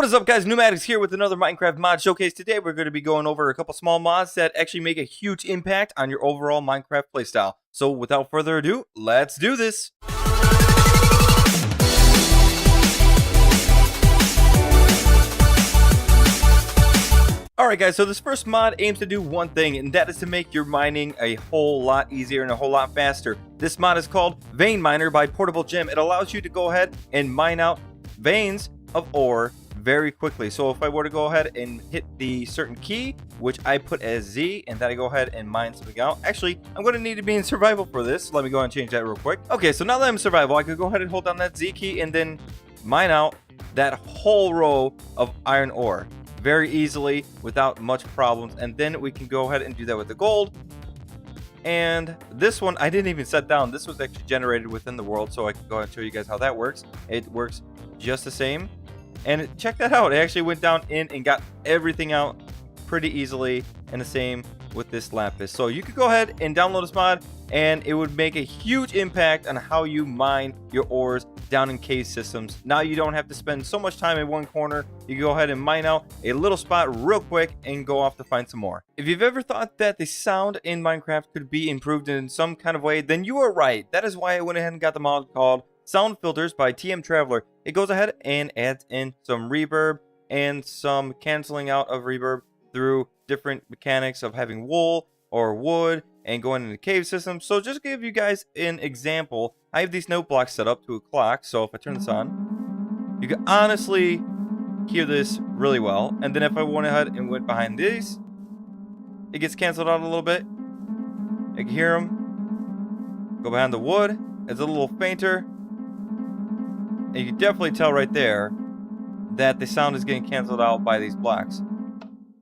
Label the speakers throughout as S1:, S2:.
S1: What is up, guys? Neumatix here with another Minecraft mod showcase. Today we're going to be going over a couple small mods that actually make a huge impact on your overall Minecraft playstyle. So without further ado, let's do this. Alright guys, so this first mod aims to do one thing, and that is to make your mining a whole lot easier and a whole lot faster. This mod is called Vein Miner by Portable Gem. It allows you to go ahead and mine out veins of ore very quickly. So if I were to go ahead and hit the certain key, which I put as Z, and then I go ahead and mine something out. Actually, I'm going to need to be in survival for this. Let me go ahead and change that real quick. Okay, so now that I'm in survival, I could go ahead and hold down that Z key and then mine out that whole row of iron ore very easily without much problems. And then we can go ahead and do that with the gold. And this one I didn't even set down. This was actually generated within the world, so I can go ahead and show you guys how that works. It works just the same. And check that out, it actually went down in and got everything out pretty easily, and the same with this lapis. So you could go ahead and download this mod, and it would make a huge impact on how you mine your ores down in cave systems. Now you don't have to spend so much time in one corner. You can go ahead and mine out a little spot real quick and go off to find some more. If you've ever thought that the sound in Minecraft could be improved in some kind of way, then you are right. That is why I went ahead and got the mod called Sound Filters by TM Traveler. It goes ahead and adds in some reverb and some canceling out of reverb through different mechanics of having wool or wood and going into cave systems. So just to give you guys an example, I have these note blocks set up to a clock. So if I turn this on, you can honestly hear this really well. And then if I went ahead and went behind these, it gets canceled out a little bit. I can hear them. Go behind the wood, it's a little fainter. And you can definitely tell right there that the sound is getting canceled out by these blocks.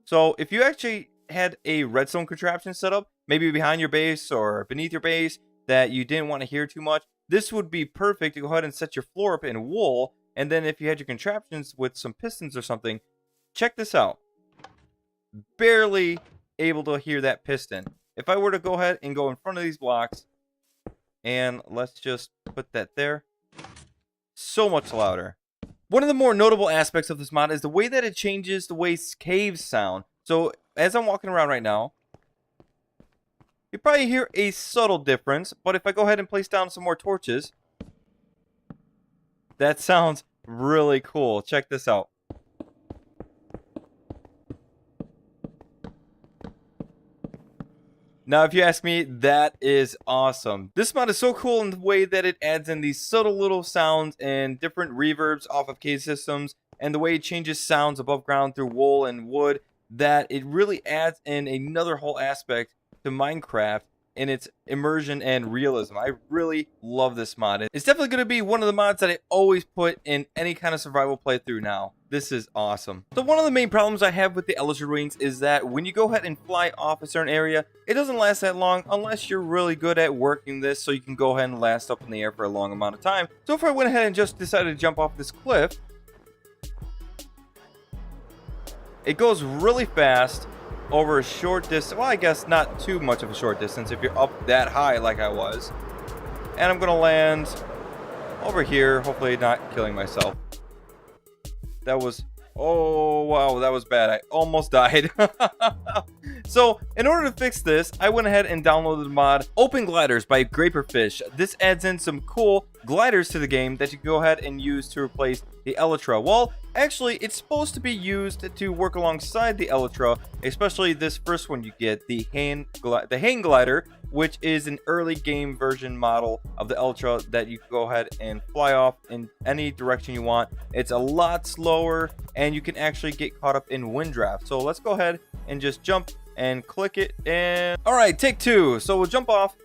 S1: So if you actually had a redstone contraption set up, maybe behind your base or beneath your base, that you didn't want to hear too much, this would be perfect to go ahead and set your floor up in wool. And then if you had your contraptions with some pistons or something, check this out. Barely able to hear that piston. If I were to go ahead and go in front of these blocks, and let's just put that there, so much louder. One of the more notable aspects of this mod is the way that it changes the way caves sound. So as I'm walking around right now, you probably hear a subtle difference, but if I go ahead and place down some more torches, that sounds really cool. Check this out. Now, if you ask me, that is awesome. This mod is so cool in the way that it adds in these subtle little sounds and different reverbs off of cave systems, and the way it changes sounds above ground through wool and wood, that it really adds in another whole aspect to Minecraft in its immersion and realism. I really love this mod. It's definitely going to be one of the mods that I always put in any kind of survival playthrough now. This is awesome. So one of the main problems I have with the Elytra Wings is that when you go ahead and fly off a certain area, it doesn't last that long unless you're really good at working this, so you can go ahead and last up in the air for a long amount of time. So if I went ahead and just decided to jump off this cliff, it goes really fast over a short distance. Well, I guess not too much of a short distance if you're up that high like I was. And I'm gonna land over here, hopefully not killing myself. That was, oh wow, that was bad. I almost died. So in order to fix this, I went ahead and downloaded the mod Open Gliders by Graperfish. This adds in some cool gliders to the game that you can go ahead and use to replace the Elytra. Well, actually, it's supposed to be used to work alongside the Elytra, especially this first one you get, the hang glider, which is an early game version model of the Elytra that you can go ahead and fly off in any direction you want. It's a lot slower, and you can actually get caught up in wind draft. So let's go ahead and just jump and click it, and all right, take two. So we'll jump off,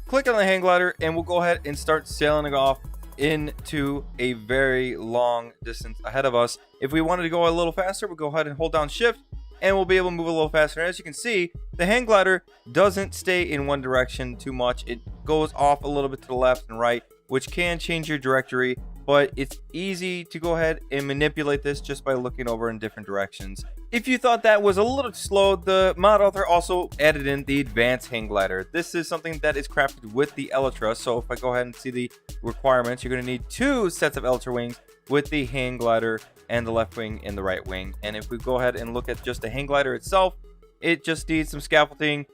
S1: click on the hang glider, and we'll go ahead and start sailing off into a very long distance ahead of us. If we wanted to go a little faster, we'll go ahead and hold down shift, and we'll be able to move a little faster. And as you can see, the hang glider doesn't stay in one direction too much. It goes off a little bit to the left and right, which can change your trajectory but it's easy to go ahead and manipulate this just by looking over in different directions. If you thought that was a little slow, the mod author also added in the advanced hang glider. This is something that is crafted with the elytra. So if I go ahead and see the requirements, you're going to need 2 sets of elytra wings with the hang glider and the left wing and the right wing. And if we go ahead and look at just the hang glider itself, it just needs some scaffolding,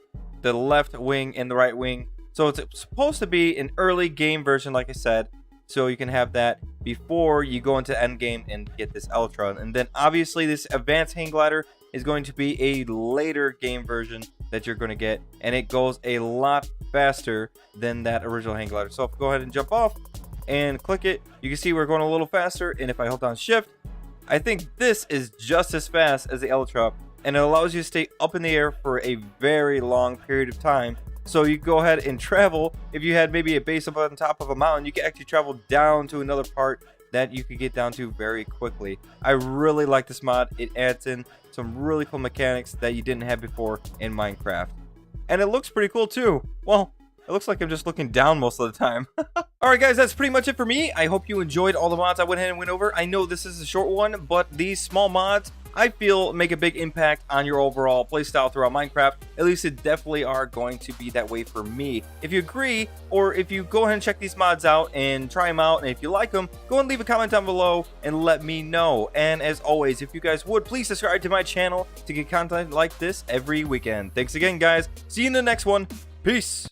S1: the left wing and the right wing. So it's supposed to be an early game version, like I said, so you can have that before you go into end game and get this elytra. And then obviously this advanced hang glider is going to be a later game version that you're going to get, and it goes a lot faster than that original hang glider. So if I go ahead and jump off and click it, you can see we're going a little faster. And if I hold down shift, I think this is just as fast as the elytra, and it allows you to stay up in the air for a very long period of time. So you go ahead and travel. If you had maybe a base up on top of a mountain, you can actually travel down to another part that you could get down to very quickly. I really like this mod. It adds in some really cool mechanics that you didn't have before in Minecraft. And it looks pretty cool too. Well, it looks like I'm just looking down most of the time. Alright guys, that's pretty much it for me. I hope you enjoyed all the mods I went ahead and went over. I know this is a short one, but these small mods, I feel, make a big impact on your overall playstyle throughout Minecraft. At least it definitely are going to be that way for me. If you agree, or if you go ahead and check these mods out and try them out, and if you like them, go ahead and leave a comment down below and let me know. And as always, if you guys would, please subscribe to my channel to get content like this every weekend. Thanks again, guys. See you in the next one. Peace.